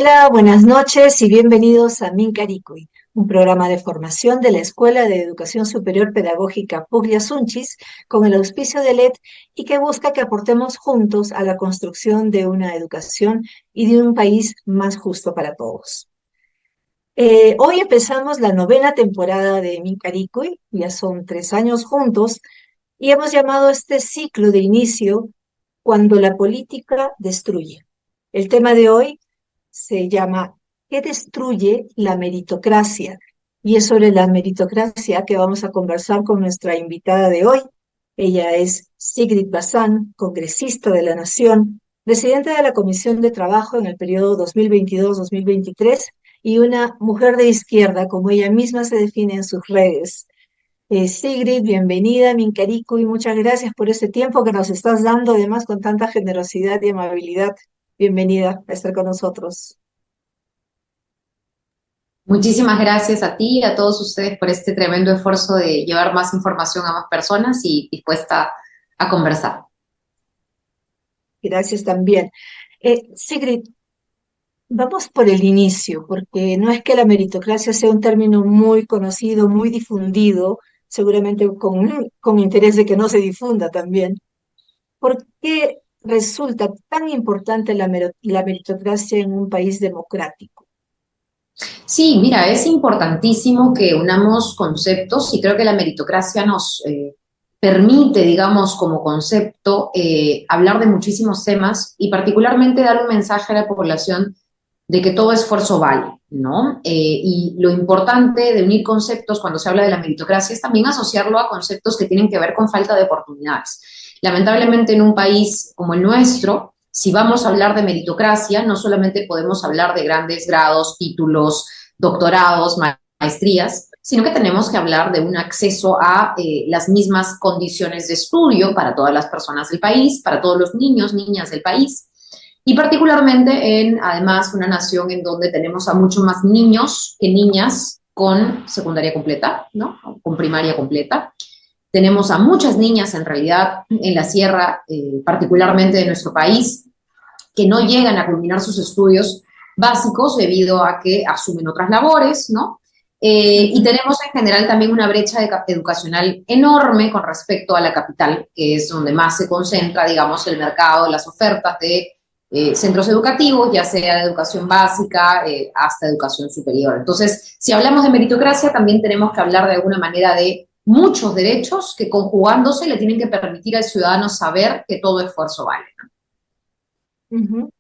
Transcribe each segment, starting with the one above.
Hola, buenas noches y bienvenidos a Mincaricui, un programa de formación de la Escuela de Educación Superior Pedagógica Puglia Sunchis, con el auspicio de LED y que busca que aportemos juntos a la construcción de una educación y de un país más justo para todos. Hoy empezamos la novena temporada de Mincaricui, ya son 3 años juntos, y hemos llamado este ciclo de inicio Cuando la política destruye. El tema de hoy se llama ¿Qué destruye la meritocracia? Y es sobre la meritocracia que vamos a conversar con nuestra invitada de hoy. Ella es Sigrid Bazán, congresista de la Nación, presidenta de la Comisión de Trabajo en el periodo 2022-2023 y una mujer de izquierda, como ella misma se define en sus redes. Sigrid, bienvenida a Mincarico y muchas gracias por este tiempo que nos estás dando, además con tanta generosidad y amabilidad. Bienvenida a estar con nosotros. Muchísimas gracias a ti y a todos ustedes por este tremendo esfuerzo de llevar más información a más personas y dispuesta a conversar. Gracias también. Sigrid, vamos por el inicio, porque no es que la meritocracia sea un término muy conocido, muy difundido, seguramente con interés de que no se difunda también. ¿Por qué resulta tan importante la meritocracia en un país democrático? Sí, mira, es importantísimo que unamos conceptos y creo que la meritocracia nos permite, digamos, como concepto, hablar de muchísimos temas y particularmente dar un mensaje a la población de que todo esfuerzo vale, ¿no? Y lo importante de unir conceptos cuando se habla de la meritocracia es también asociarlo a conceptos que tienen que ver con falta de oportunidades. Lamentablemente en un país como el nuestro, si vamos a hablar de meritocracia, no solamente podemos hablar de grandes grados, títulos, doctorados, maestrías, sino que tenemos que hablar de un acceso a las mismas condiciones de estudio para todas las personas del país, para todos los niños, niñas del país, y particularmente en, además, una nación en donde tenemos a mucho más niños que niñas con secundaria completa, ¿no? Con primaria completa. Tenemos a muchas niñas, en realidad, en la sierra, particularmente de nuestro país, que no llegan a culminar sus estudios básicos debido a que asumen otras labores, ¿no? Y tenemos en general también una brecha educacional enorme con respecto a la capital, que es donde más se concentra, digamos, el mercado, las ofertas de centros educativos, ya sea de educación básica hasta educación superior. Entonces, si hablamos de meritocracia, también tenemos que hablar de alguna manera de muchos derechos que conjugándose le tienen que permitir al ciudadano saber que todo esfuerzo vale, ¿no? Ujú.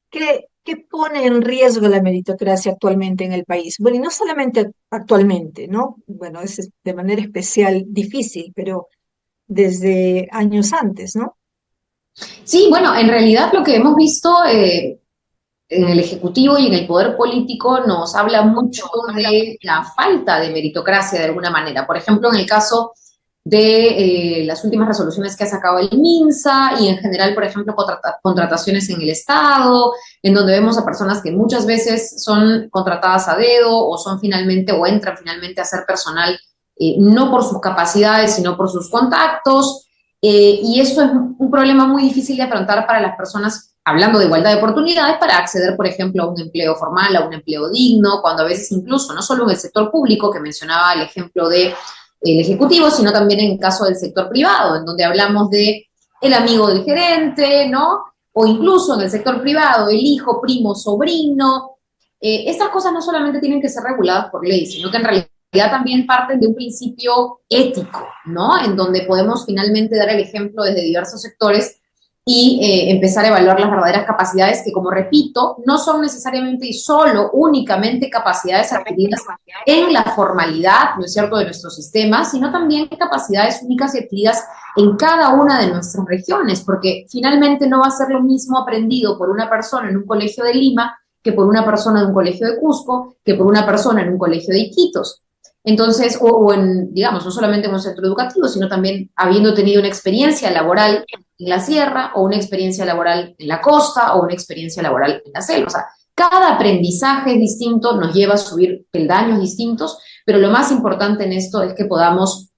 ¿Qué pone en riesgo la meritocracia actualmente en el país? Bueno, y no solamente actualmente, ¿no? Bueno, es de manera especial difícil, pero desde años antes, ¿no? Sí, bueno, en realidad lo que hemos visto en el Ejecutivo y en el poder político nos habla mucho de la falta de meritocracia de alguna manera. Por ejemplo, en el caso de las últimas resoluciones que ha sacado el MINSA y en general, por ejemplo, contrataciones en el Estado, en donde vemos a personas que muchas veces son contratadas a dedo o son finalmente o entran finalmente a ser personal no por sus capacidades, sino por sus contactos. Y eso es un problema muy difícil de afrontar para las personas, hablando de igualdad de oportunidades, para acceder, por ejemplo, a un empleo formal, a un empleo digno, cuando a veces incluso, no solo en el sector público, que mencionaba el ejemplo de el ejecutivo, sino también en el caso del sector privado, en donde hablamos de el amigo del gerente, ¿no? O incluso en el sector privado, el hijo, primo, sobrino. Estas cosas no solamente tienen que ser reguladas por ley, sino que en realidad también parten de un principio ético, ¿no? En donde podemos finalmente dar el ejemplo desde diversos sectores y empezar a evaluar las verdaderas capacidades que, como repito, no son necesariamente y solo únicamente capacidades adquiridas en la formalidad, ¿no es cierto?, de nuestro sistema, sino también capacidades únicas y adquiridas en cada una de nuestras regiones, porque finalmente no va a ser lo mismo aprendido por una persona en un colegio de Lima que por una persona de un colegio de Cusco, que por una persona en un colegio de Iquitos. Entonces, o en, digamos, no solamente en un centro educativo, sino también habiendo tenido una experiencia laboral en la sierra, o una experiencia laboral en la costa, o una experiencia laboral en la selva. O sea, cada aprendizaje es distinto, nos lleva a subir peldaños distintos, pero lo más importante en esto es que podamos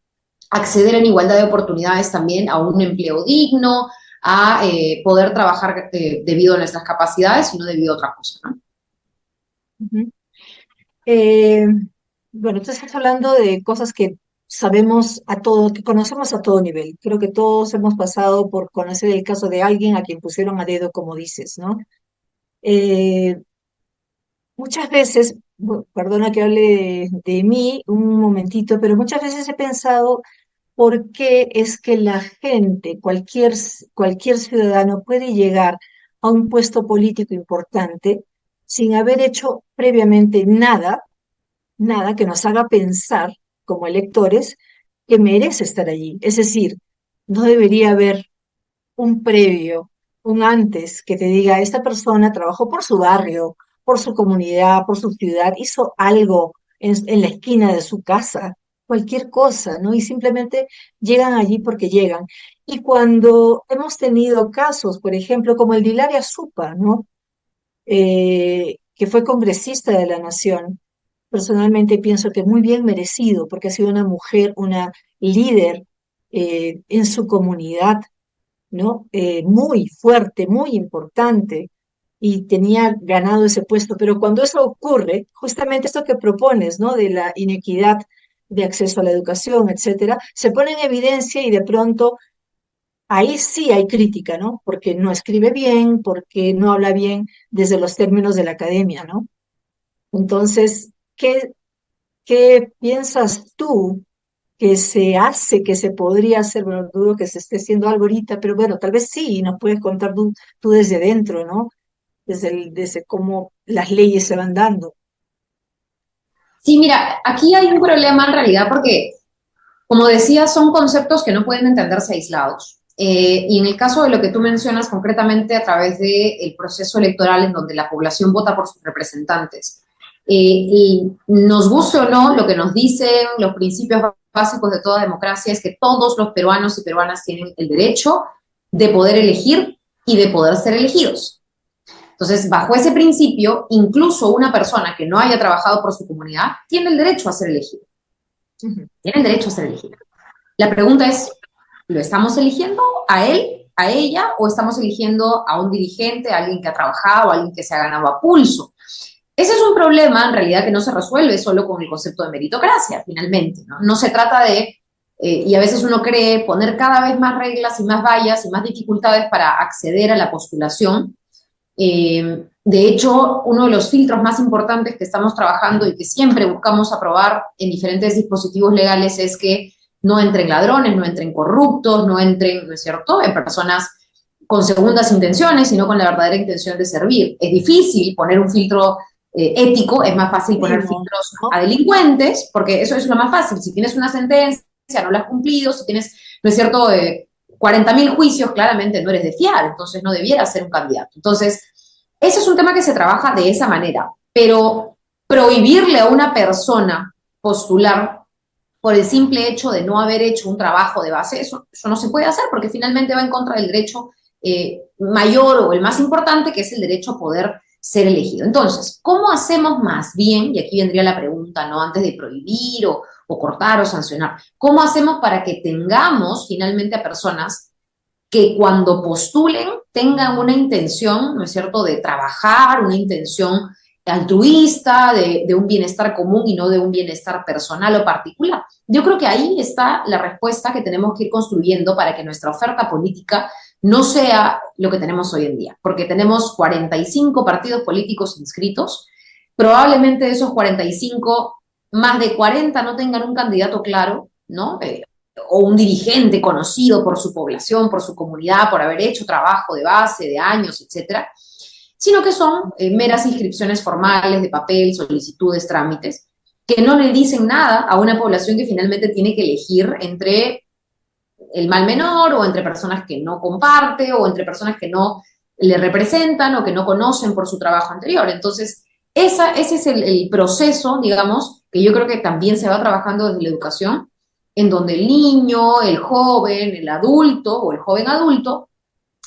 acceder en igualdad de oportunidades también a un empleo digno, a poder trabajar debido a nuestras capacidades y no debido a otra cosa, ¿no? Ujú. Eh, bueno, tú estás hablando de cosas que sabemos a todo, que conocemos a todo nivel. Creo que todos hemos pasado por conocer el caso de alguien a quien pusieron a dedo, como dices, ¿no? Eh, Muchas veces, perdona que hable de mí un momentito, pero muchas veces he pensado por qué es que la gente, cualquier ciudadano puede llegar a un puesto político importante sin haber hecho previamente nada que nos haga pensar como electores que merece estar allí. Es decir, no debería haber un previo, un antes que te diga, esta persona trabajó por su barrio, por su comunidad, por su ciudad, hizo algo en la esquina de su casa, cualquier cosa, ¿no? Y simplemente llegan allí porque llegan. Y cuando hemos tenido casos, por ejemplo, como el de Hilaria Supa, ¿no? Que fue congresista de la Nación, personalmente pienso que muy bien merecido, porque ha sido una mujer, una líder en su comunidad, ¿no? Muy fuerte, muy importante, y tenía ganado ese puesto. Pero cuando eso ocurre, justamente esto que propones, ¿no? De la inequidad de acceso a la educación, etcétera, se pone en evidencia y de pronto ahí sí hay crítica, ¿no? Porque no escribe bien, porque no habla bien desde los términos de la academia, ¿no? Entonces, ¿qué piensas tú que se hace, que se podría hacer? Bueno, dudo que se esté haciendo algo ahorita, pero bueno, tal vez sí, y nos puedes contar tú desde dentro, ¿no? Desde cómo las leyes se van dando. Sí, mira, aquí hay un problema en realidad porque, como decía, son conceptos que no pueden entenderse aislados. Y en el caso de lo que tú mencionas concretamente a través del proceso electoral en donde la población vota por sus representantes, y nos guste o no, lo que nos dicen los principios básicos de toda democracia es que todos los peruanos y peruanas tienen el derecho de poder elegir y de poder ser elegidos. Entonces, bajo ese principio, incluso una persona que no haya trabajado por su comunidad tiene el derecho a ser elegido. Ujú. Tiene el derecho a ser elegido. La pregunta es, ¿lo estamos eligiendo a él, a ella, o estamos eligiendo a un dirigente, a alguien que ha trabajado, a alguien que se ha ganado a pulso? Ese es un problema, en realidad, que no se resuelve solo con el concepto de meritocracia, finalmente, ¿no? No se trata de, y a veces uno cree, poner cada vez más reglas y más vallas y más dificultades para acceder a la postulación. De hecho, uno de los filtros más importantes que estamos trabajando y que siempre buscamos aprobar en diferentes dispositivos legales es que no entren ladrones, no entren corruptos, no entren, ¿no es cierto?, en personas con segundas intenciones, sino con la verdadera intención de servir. Es difícil poner un filtro ético, es más fácil poner Mínimo, filtros ¿no? a delincuentes, porque eso es lo más fácil. Si tienes una sentencia, no la has cumplido, si tienes, ¿no es cierto?, 40.000 juicios, claramente no eres de fiar, entonces no debieras ser un candidato. Entonces, ese es un tema que se trabaja de esa manera, pero prohibirle a una persona postular por el simple hecho de no haber hecho un trabajo de base, eso no se puede hacer porque finalmente va en contra del derecho mayor o el más importante, que es el derecho a poder ser elegido. Entonces, ¿cómo hacemos más bien? Y aquí vendría la pregunta, ¿no? Antes de prohibir o cortar o sancionar, ¿cómo hacemos para que tengamos finalmente a personas que cuando postulen tengan una intención, ¿no es cierto?, de trabajar, una intención altruista, de un bienestar común y no de un bienestar personal o particular? Yo creo que ahí está la respuesta que tenemos que ir construyendo para que nuestra oferta política no sea lo que tenemos hoy en día, porque tenemos 45 partidos políticos inscritos, probablemente de esos 45, más de 40 no tengan un candidato claro, ¿no? O un dirigente conocido por su población, por su comunidad, por haber hecho trabajo de base, de años, etcétera, sino que son meras inscripciones formales de papel, solicitudes, trámites, que no le dicen nada a una población que finalmente tiene que elegir entre el mal menor o entre personas que no comparte o entre personas que no le representan o que no conocen por su trabajo anterior. Entonces, ese es el proceso, digamos, que yo creo que también se va trabajando desde la educación, en donde el niño, el joven, el adulto o el joven adulto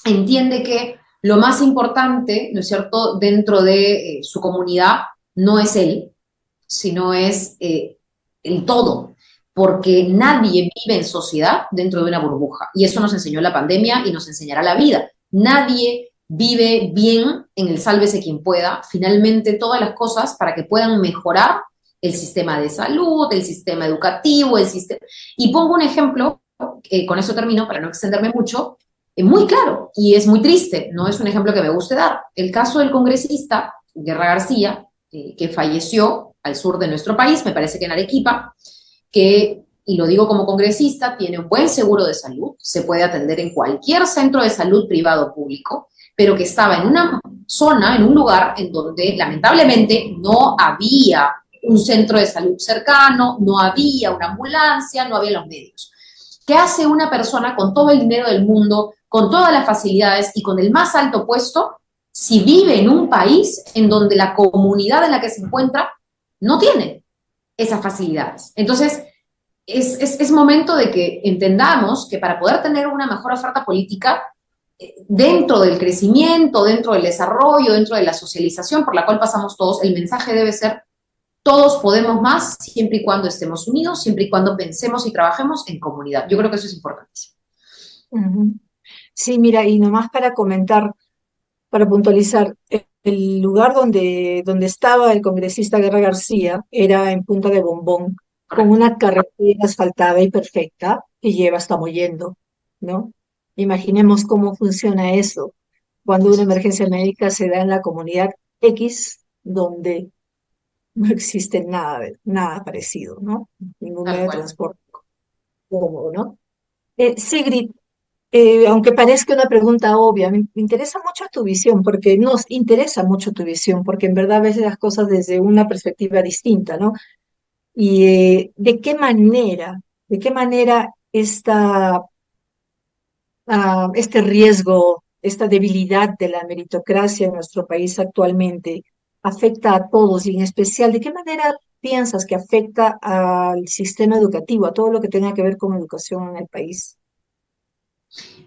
entiende que lo más importante, ¿no es cierto?, dentro de su comunidad no es él, sino es el todo, porque nadie vive en sociedad dentro de una burbuja. Y eso nos enseñó la pandemia y nos enseñará la vida. Nadie vive bien en el sálvese quien pueda, finalmente todas las cosas para que puedan mejorar el sistema de salud, el sistema educativo, el sistema... Y pongo un ejemplo, con eso termino para no extenderme mucho, muy claro y es muy triste, no es un ejemplo que me guste dar. El caso del congresista Guerra García, que falleció al sur de nuestro país, me parece que en Arequipa, que, y lo digo como congresista, tiene un buen seguro de salud, se puede atender en cualquier centro de salud privado o público, pero que estaba en una zona, en un lugar en donde lamentablemente no había un centro de salud cercano, no había una ambulancia, no había los medios. ¿Qué hace una persona con todo el dinero del mundo, con todas las facilidades y con el más alto puesto, si vive en un país en donde la comunidad en la que se encuentra no tiene esas facilidades? Entonces, es momento de que entendamos que para poder tener una mejor oferta política, dentro del crecimiento, dentro del desarrollo, dentro de la socialización por la cual pasamos todos, el mensaje debe ser: todos podemos más siempre y cuando estemos unidos, siempre y cuando pensemos y trabajemos en comunidad. Yo creo que eso es importantísimo. Ujú. Sí, mira, y nomás para comentar, para puntualizar, el lugar donde estaba el congresista Guerra García era en Punta de Bombón, con Correcto. una carretera asfaltada y perfecta que lleva hasta Mollendo, ¿no? Imaginemos cómo funciona eso cuando una emergencia médica se da en la comunidad X, donde no existe nada, nada parecido, ¿no? Ningún Tal medio de cual. transporte cómodo, ¿no? Sigrid, aunque parezca una pregunta obvia, me interesa mucho tu visión, porque nos interesa mucho tu visión, porque en verdad ves las cosas desde una perspectiva distinta, ¿no? Y de qué manera este riesgo, esta debilidad de la meritocracia en nuestro país actualmente afecta a todos y en especial, ¿de qué manera piensas que afecta al sistema educativo, a todo lo que tenga que ver con educación en el país?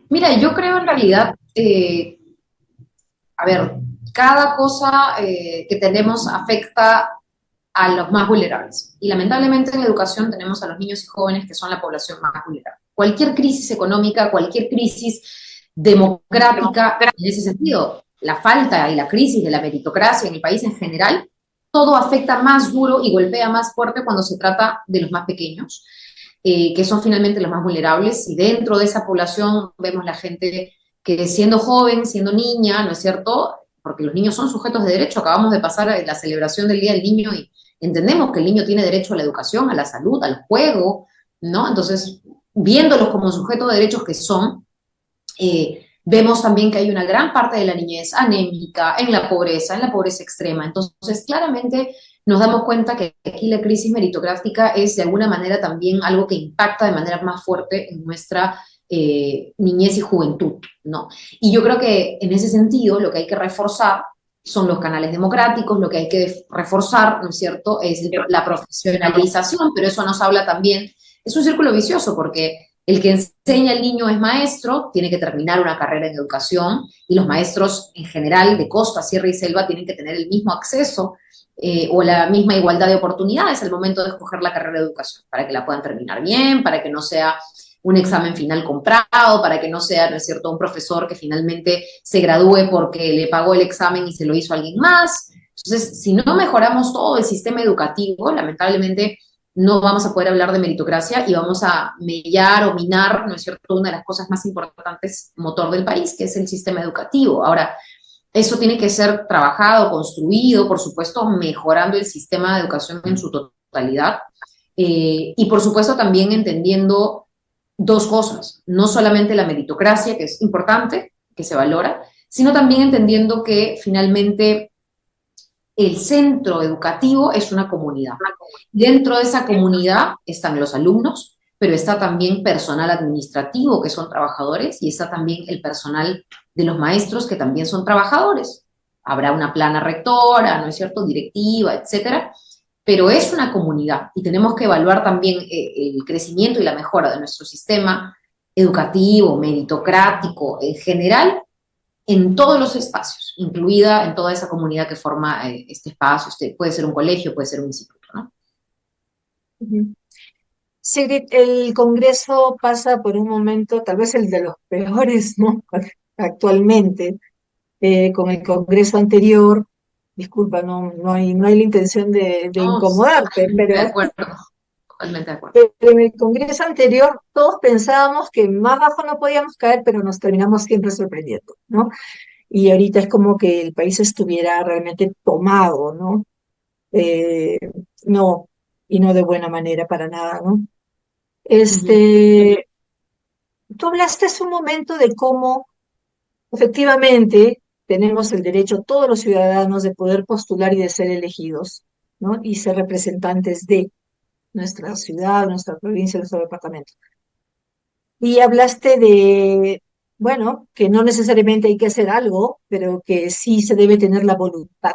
Mira, yo creo en realidad, a ver, cada cosa que tenemos afecta a los más vulnerables. Y lamentablemente en la educación tenemos a los niños y jóvenes que son la población más vulnerable. Cualquier crisis económica, cualquier crisis democrática, en ese sentido, la falta y la crisis de la meritocracia en el país en general, todo afecta más duro y golpea más fuerte cuando se trata de los más pequeños, que son finalmente los más vulnerables. Y dentro de esa población vemos la gente que siendo joven, siendo niña, ¿no es cierto? Porque los niños son sujetos de derecho. Acabamos de pasar la celebración del Día del Niño y entendemos que el niño tiene derecho a la educación, a la salud, al juego, ¿no? Entonces, viéndolos como sujetos de derechos que son, vemos también que hay una gran parte de la niñez anémica, en la pobreza extrema. Entonces, claramente nos damos cuenta que aquí la crisis meritocrática es de alguna manera también algo que impacta de manera más fuerte en nuestra niñez y juventud, ¿no? Y yo creo que en ese sentido lo que hay que reforzar son los canales democráticos, lo que hay que reforzar, ¿no es cierto?, es la profesionalización, pero eso nos habla también, es un círculo vicioso porque el que enseña al niño es maestro, tiene que terminar una carrera en educación y los maestros en general de costa, sierra y selva tienen que tener el mismo acceso o la misma igualdad de oportunidades al momento de escoger la carrera de educación, para que la puedan terminar bien, para que no sea un examen final comprado, para que no sea, ¿no es cierto?, un profesor que finalmente se gradúe porque le pagó el examen y se lo hizo alguien más. Entonces, si no mejoramos todo el sistema educativo, lamentablemente no vamos a poder hablar de meritocracia y vamos a mellar o minar, ¿no es cierto?, una de las cosas más importantes, motor del país, que es el sistema educativo. Ahora, eso tiene que ser trabajado, construido, por supuesto, mejorando el sistema de educación en su totalidad y, por supuesto, también entendiendo dos cosas, no solamente la meritocracia, que es importante, que se valora, sino también entendiendo que finalmente el centro educativo es una comunidad. Dentro de esa comunidad están los alumnos, pero está también personal administrativo, que son trabajadores, y está también el personal de los maestros, que también son trabajadores. Habrá una plana rectora, ¿no es cierto?, directiva, etcétera, pero es una comunidad y tenemos que evaluar también el crecimiento y la mejora de nuestro sistema educativo, meritocrático, en general, en todos los espacios, incluida en toda esa comunidad que forma este espacio. Puede ser un colegio, puede ser un instituto, ¿no? Ujú. Sigrid, el Congreso pasa por un momento, tal vez el de los peores, ¿no? Actualmente, con el Congreso anterior. Disculpa, no hay la intención de No, incomodarte, totalmente de acuerdo, totalmente de acuerdo. pero en el Congreso anterior todos pensábamos que más bajo no podíamos caer, pero nos terminamos siempre sorprendiendo, ¿no? Y ahorita es como que el país estuviera realmente tomado, ¿no? Eh, no, y no de buena manera para nada, ¿no? Ujú. Este, tú hablaste hace un momento de cómo efectivamente tenemos el derecho, todos los ciudadanos, de poder postular y de ser elegidos, ¿no? Y ser representantes de nuestra ciudad, nuestra provincia, nuestro departamento. Y hablaste de, bueno, que no necesariamente hay que hacer algo, pero que sí se debe tener la voluntad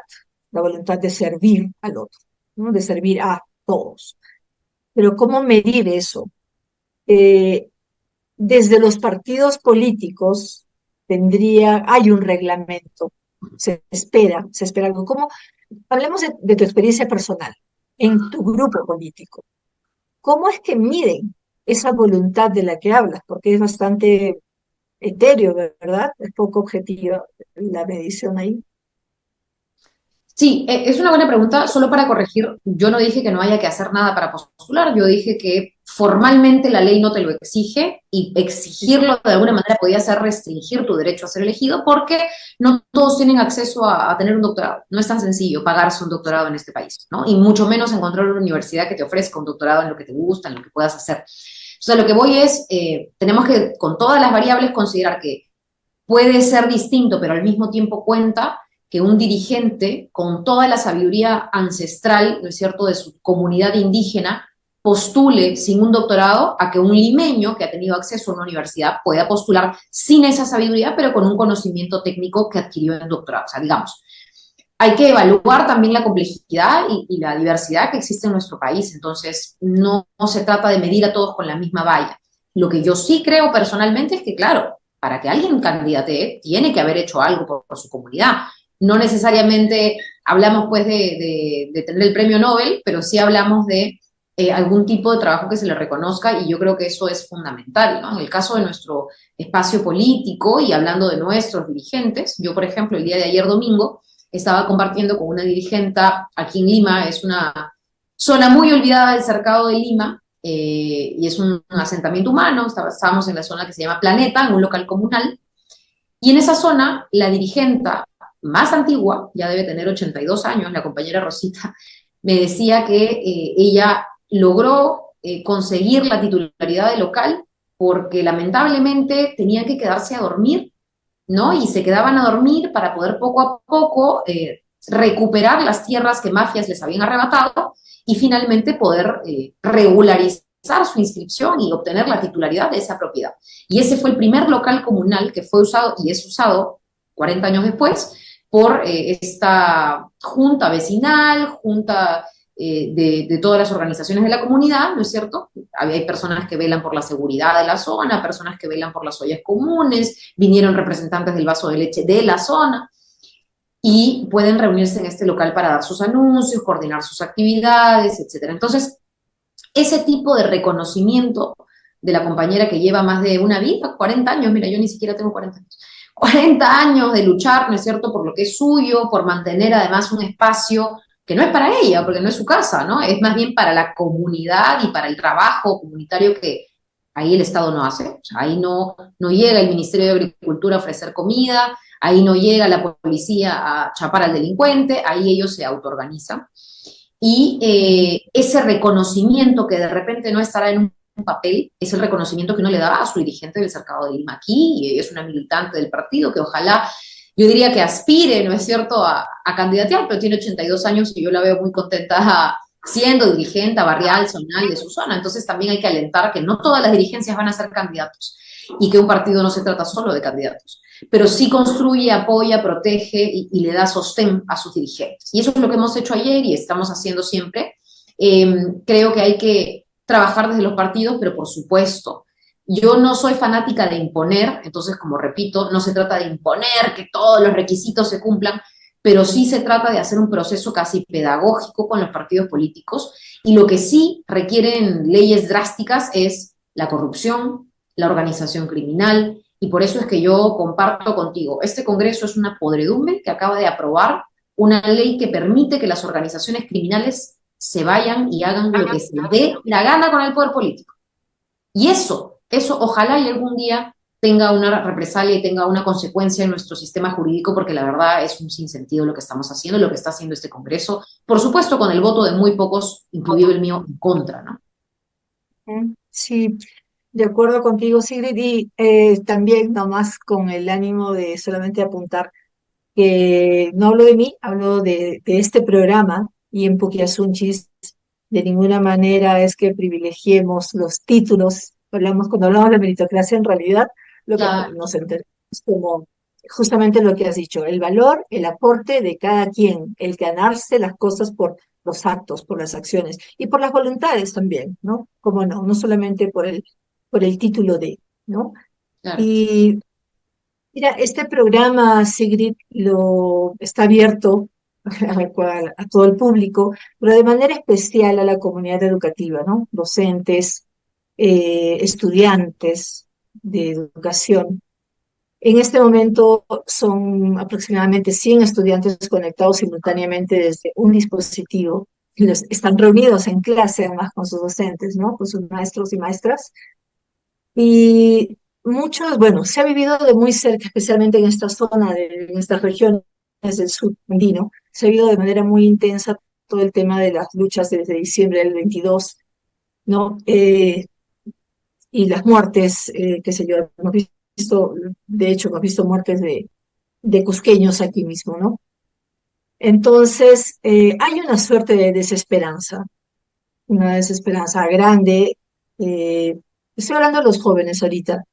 de servir al otro, ¿no? De servir a todos. Pero ¿cómo medir eso? Eh, Desde los partidos políticos hay un reglamento, se espera algo. Hablemos de tu experiencia personal, en tu grupo político. ¿Cómo es que miden esa voluntad de la que hablas? Porque es bastante etéreo, ¿verdad? Es poco objetiva la medición ahí. Sí, es una buena pregunta. Solo para corregir, yo no dije que no haya que hacer nada para postular, yo dije que formalmente la ley no te lo exige y exigirlo de alguna manera podía ser restringir tu derecho a ser elegido porque no todos tienen acceso a tener un doctorado. No es tan sencillo pagarse un doctorado en este país, ¿no? Y mucho menos encontrar una universidad que te ofrezca un doctorado en lo que te gusta, en lo que puedas hacer. O sea, lo que voy es, tenemos que con todas las variables considerar que puede ser distinto, pero al mismo tiempo cuenta que un dirigente con toda la sabiduría ancestral, ¿no es cierto?, de su comunidad indígena, postule sin un doctorado a que un limeño que ha tenido acceso a una universidad pueda postular sin esa sabiduría, pero con un conocimiento técnico que adquirió en doctorado. O sea, digamos, hay que evaluar también la complejidad y la diversidad que existe en nuestro país. Entonces, no se trata de medir a todos con la misma valla. Lo que yo sí creo personalmente es que, claro, para que alguien candidate, tiene que haber hecho algo por su comunidad. No necesariamente hablamos pues de tener el premio Nobel, pero sí hablamos de algún tipo de trabajo que se le reconozca y yo creo que eso es fundamental, ¿no? En el caso de nuestro espacio político y hablando de nuestros dirigentes, yo por ejemplo el día de ayer domingo estaba compartiendo con una dirigente aquí en Lima, es una zona muy olvidada del cercado de Lima, y es un asentamiento humano, estábamos en la zona que se llama Planeta, en un local comunal, y en esa zona la dirigente más antigua, ya debe tener 82 años, la compañera Rosita, me decía que ella logró conseguir la titularidad del local porque lamentablemente tenía que quedarse a dormir, ¿no? Y se quedaban a dormir para poder poco a poco recuperar las tierras que mafias les habían arrebatado y finalmente poder regularizar su inscripción y obtener la titularidad de esa propiedad. Y ese fue el primer local comunal que fue usado y es usado 40 años después por esta junta vecinal, junta de todas las organizaciones de la comunidad, ¿no es cierto? Hay personas que velan por la seguridad de la zona, personas que velan por las ollas comunes, vinieron representantes del vaso de leche de la zona y pueden reunirse en este local para dar sus anuncios, coordinar sus actividades, etcétera. Entonces, ese tipo de reconocimiento de la compañera que lleva más de una vida, 40 años, mira, yo ni siquiera tengo 40 años, 40 años de luchar, ¿no es cierto?, por lo que es suyo, por mantener además un espacio que no es para ella, porque no es su casa, ¿no? Es más bien para la comunidad y para el trabajo comunitario que ahí el Estado no hace. O sea, ahí no llega el Ministerio de Agricultura a ofrecer comida, ahí no llega la policía a chapar al delincuente, ahí ellos se autoorganizan. Y ese reconocimiento que de repente no estará en un papel es el reconocimiento que uno le da a su dirigente del Cercado de Lima aquí, y es una militante del partido que ojalá, yo diría que aspire, ¿no es cierto?, a candidatear, pero tiene 82 años y yo la veo muy contenta siendo dirigente barrial, zonal de su zona. Entonces también hay que alentar que no todas las dirigencias van a ser candidatos y que un partido no se trata solo de candidatos, pero sí construye, apoya, protege y le da sostén a sus dirigentes. Y eso es lo que hemos hecho ayer y estamos haciendo siempre. Creo que hay que trabajar desde los partidos, pero por supuesto, yo no soy fanática de imponer, entonces, como repito, no se trata de imponer que todos los requisitos se cumplan, pero sí se trata de hacer un proceso casi pedagógico con los partidos políticos y lo que sí requieren leyes drásticas es la corrupción, la organización criminal, y por eso es que yo comparto contigo. Este Congreso es una podredumbre que acaba de aprobar una ley que permite que las organizaciones criminales se vayan y hagan lo que se les dé la gana con el poder político. Y eso ojalá y algún día tenga una represalia y tenga una consecuencia en nuestro sistema jurídico, porque la verdad es un sinsentido lo que estamos haciendo, lo que está haciendo este Congreso, por supuesto con el voto de muy pocos, incluido el mío, en contra, ¿no? Sí, de acuerdo contigo, Sigrid, y también nomás con el ánimo de solamente apuntar que no hablo de mí, hablo de este programa y en Puquiasunchis de ninguna manera es que privilegiemos los títulos. Cuando hablamos de meritocracia, en realidad lo que Claro, nos entendemos como justamente lo que has dicho, el valor, el aporte de cada quien, el ganarse las cosas por los actos, por las acciones y por las voluntades también, ¿no? Como no, no solamente por el título de, ¿no? claro. Y mira, este programa, Sigrid, lo está abierto a todo el público, pero de manera especial a la comunidad educativa, ¿no? Docentes, estudiantes de educación. En este momento son aproximadamente 100 estudiantes conectados simultáneamente desde un dispositivo. Están reunidos en clase, además, con sus docentes, ¿no? Con sus maestros y maestras. Y muchos, bueno, se ha vivido de muy cerca, especialmente en esta zona, en estas regiones del sur andino, se ha vivido de manera muy intensa todo el tema de las luchas desde diciembre del 22, ¿no? Y las muertes, qué sé yo, hemos visto, de hecho, hemos visto muertes de cusqueños aquí mismo, ¿no? Entonces, hay una suerte de desesperanza, una desesperanza grande. eh, Estoy hablando de los jóvenes ahorita.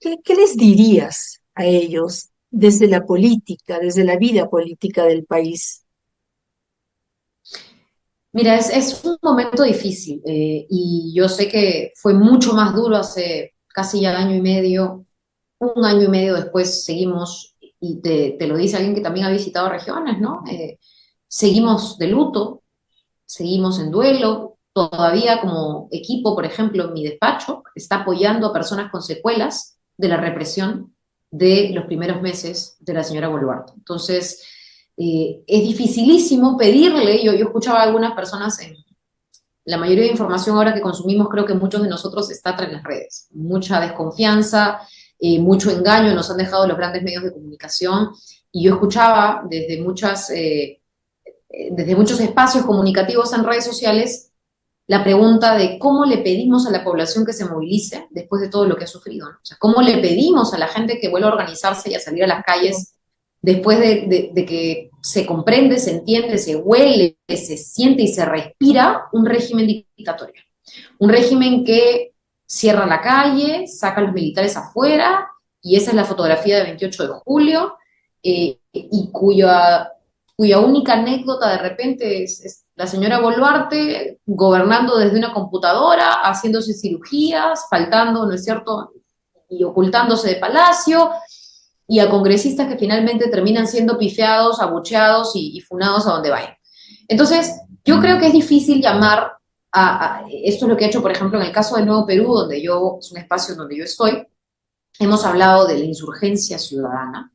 ¿Qué les dirías a ellos desde la política, desde la vida política del país? Mira, es un momento difícil y yo sé que fue mucho más duro hace casi ya año y medio. Un año y medio después seguimos, y te lo dice alguien que también ha visitado regiones, ¿no? Seguimos de luto, seguimos en duelo. Todavía como equipo, por ejemplo, en mi despacho, está apoyando a personas con secuelas de la represión de los primeros meses de la señora Boluarte. Entonces, es dificilísimo pedirle, yo escuchaba a algunas personas en la mayoría de información ahora que consumimos, creo que muchos de nosotros está tras las redes. Mucha desconfianza, mucho engaño nos han dejado los grandes medios de comunicación. Y yo escuchaba desde muchos espacios comunicativos en redes sociales la pregunta de cómo le pedimos a la población que se movilice después de todo lo que ha sufrido, ¿no? O sea, cómo le pedimos a la gente que vuelva a organizarse y a salir a las calles después de que se comprende, se entiende, se huele, se siente y se respira un régimen dictatorial. Un régimen que cierra la calle, saca a los militares afuera, y esa es la fotografía de 28 de julio, y cuya única anécdota de repente es la señora Boluarte gobernando desde una computadora, haciéndose cirugías, faltando, ¿no es cierto?, y ocultándose de palacio, y a congresistas que finalmente terminan siendo pifiados, abucheados y funados a donde vayan. Entonces, yo creo que es difícil llamar esto es lo que he hecho, por ejemplo, en el caso del Nuevo Perú, es un espacio donde yo estoy, hemos hablado de la insurgencia ciudadana,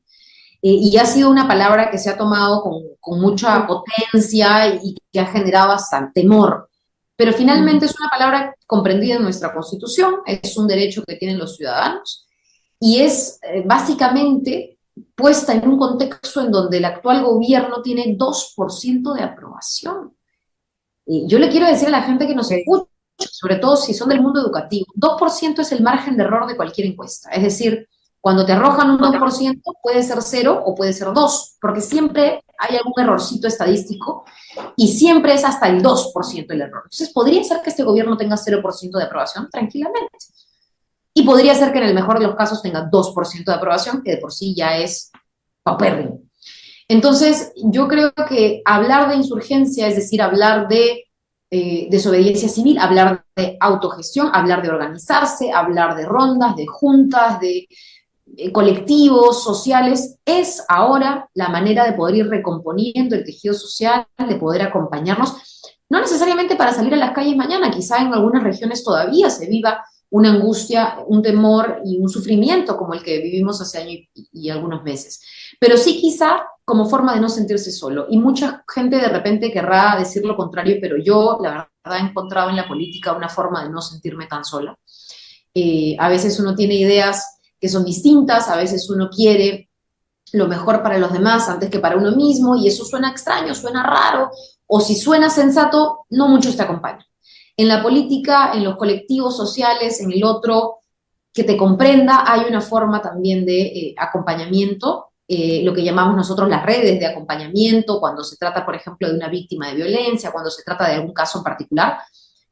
y ha sido una palabra que se ha tomado con mucha potencia y que ha generado hasta temor. Pero finalmente es una palabra comprendida en nuestra Constitución, es un derecho que tienen los ciudadanos y es básicamente puesta en un contexto en donde el actual gobierno tiene 2% de aprobación. Yo le quiero decir a la gente que nos escucha, sobre todo si son del mundo educativo, 2% es el margen de error de cualquier encuesta. Es decir, cuando te arrojan un 2%, puede ser 0 o puede ser 2, porque siempre hay algún errorcito estadístico y siempre es hasta el 2% el error. Entonces, podría ser que este gobierno tenga 0% de aprobación tranquilamente. Y podría ser que en el mejor de los casos tenga 2% de aprobación, que de por sí ya es paupérrimo. Entonces, yo creo que hablar de insurgencia, es decir, hablar de desobediencia civil, hablar de autogestión, hablar de organizarse, hablar de rondas, de juntas, de colectivos sociales, es ahora la manera de poder ir recomponiendo el tejido social, de poder acompañarnos, no necesariamente para salir a las calles mañana, quizá en algunas regiones todavía se viva una angustia, un temor y un sufrimiento como el que vivimos hace años y algunos meses. Pero sí quizá como forma de no sentirse solo. Y mucha gente de repente querrá decir lo contrario, pero yo la verdad he encontrado en la política una forma de no sentirme tan sola. A veces uno tiene ideas que son distintas, a veces uno quiere lo mejor para los demás antes que para uno mismo, y eso suena extraño, suena raro, o si suena sensato, no muchos te acompañan. En la política, en los colectivos sociales, en el otro, que te comprenda, hay una forma también de acompañamiento, lo que llamamos nosotros las redes de acompañamiento, cuando se trata, por ejemplo, de una víctima de violencia, cuando se trata de algún caso en particular,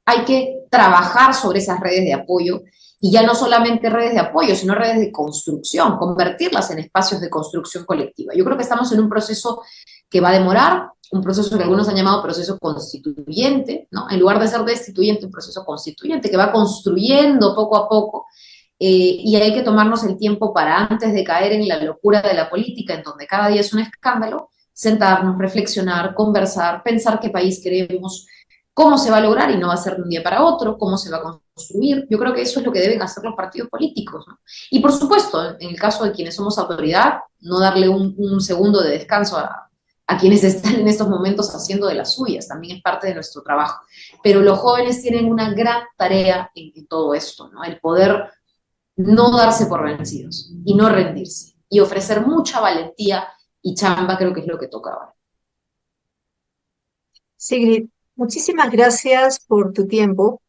hay que trabajar sobre esas redes de apoyo y ya no solamente redes de apoyo, sino redes de construcción, convertirlas en espacios de construcción colectiva. Yo creo que estamos en un proceso que va a demorar, un proceso que algunos han llamado proceso constituyente, ¿no? En lugar de ser destituyente, un proceso constituyente que va construyendo poco a poco, y hay que tomarnos el tiempo para, antes de caer en la locura de la política, en donde cada día es un escándalo, sentarnos, reflexionar, conversar, pensar qué país queremos, cómo se va a lograr, y no va a ser de un día para otro, cómo se va a construir. Yo creo que eso es lo que deben hacer los partidos políticos, ¿no? Y por supuesto, en el caso de quienes somos autoridad, no darle un segundo de descanso a quienes están en estos momentos haciendo de las suyas, también es parte de nuestro trabajo. Pero los jóvenes tienen una gran tarea en todo esto, ¿no? El poder no darse por vencidos y no rendirse y ofrecer mucha valentía y chamba, creo que es lo que toca ahora. Sigrid, muchísimas gracias por tu tiempo.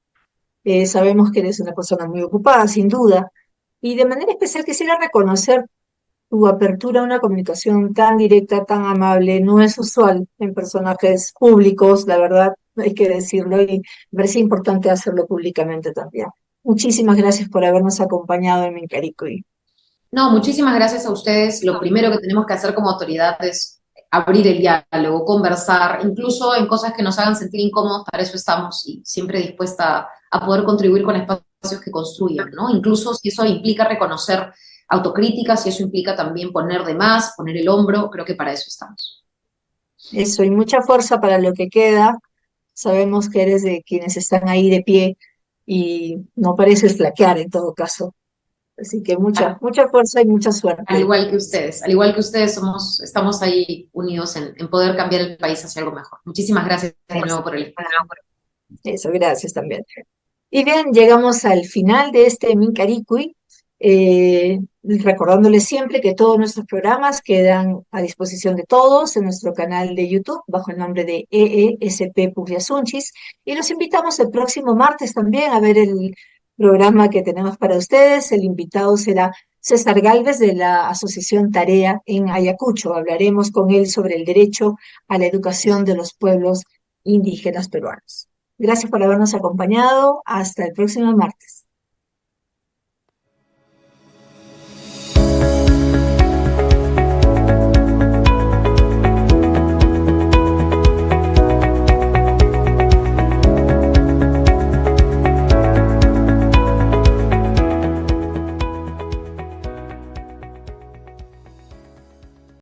Sabemos que eres una persona muy ocupada, sin duda, y de manera especial quisiera reconocer tu apertura a una comunicación tan directa, tan amable. No es usual en personajes públicos, la verdad, hay que decirlo, y me parece importante hacerlo públicamente también. Muchísimas gracias por habernos acompañado en Mincaricoy. No, muchísimas gracias a ustedes. Lo primero que tenemos que hacer como autoridad es abrir el diálogo, conversar, incluso en cosas que nos hagan sentir incómodos, para eso estamos, y siempre dispuesta a poder contribuir con espacios que construyan, ¿no? Incluso si eso implica reconocer autocríticas, si eso implica también poner de más, poner el hombro, creo que para eso estamos. Eso, y mucha fuerza para lo que queda. Sabemos que eres de quienes están ahí de pie y no pareces flaquear en todo caso. Así que mucha fuerza y mucha suerte. Al igual que ustedes somos, estamos ahí unidos en poder cambiar el país hacia algo mejor. Muchísimas gracias de Eso, nuevo por el espacio. eso, gracias también. Y bien, llegamos al final de este Mincaricui, recordándoles siempre que todos nuestros programas quedan a disposición de todos en nuestro canal de YouTube bajo el nombre de EESP Pugliasunchis, y los invitamos el próximo martes también a ver el programa que tenemos para ustedes. El invitado será César Gálvez de la Asociación Tarea en Ayacucho. Hablaremos con él sobre el derecho a la educación de los pueblos indígenas peruanos. Gracias por habernos acompañado. Hasta el próximo martes.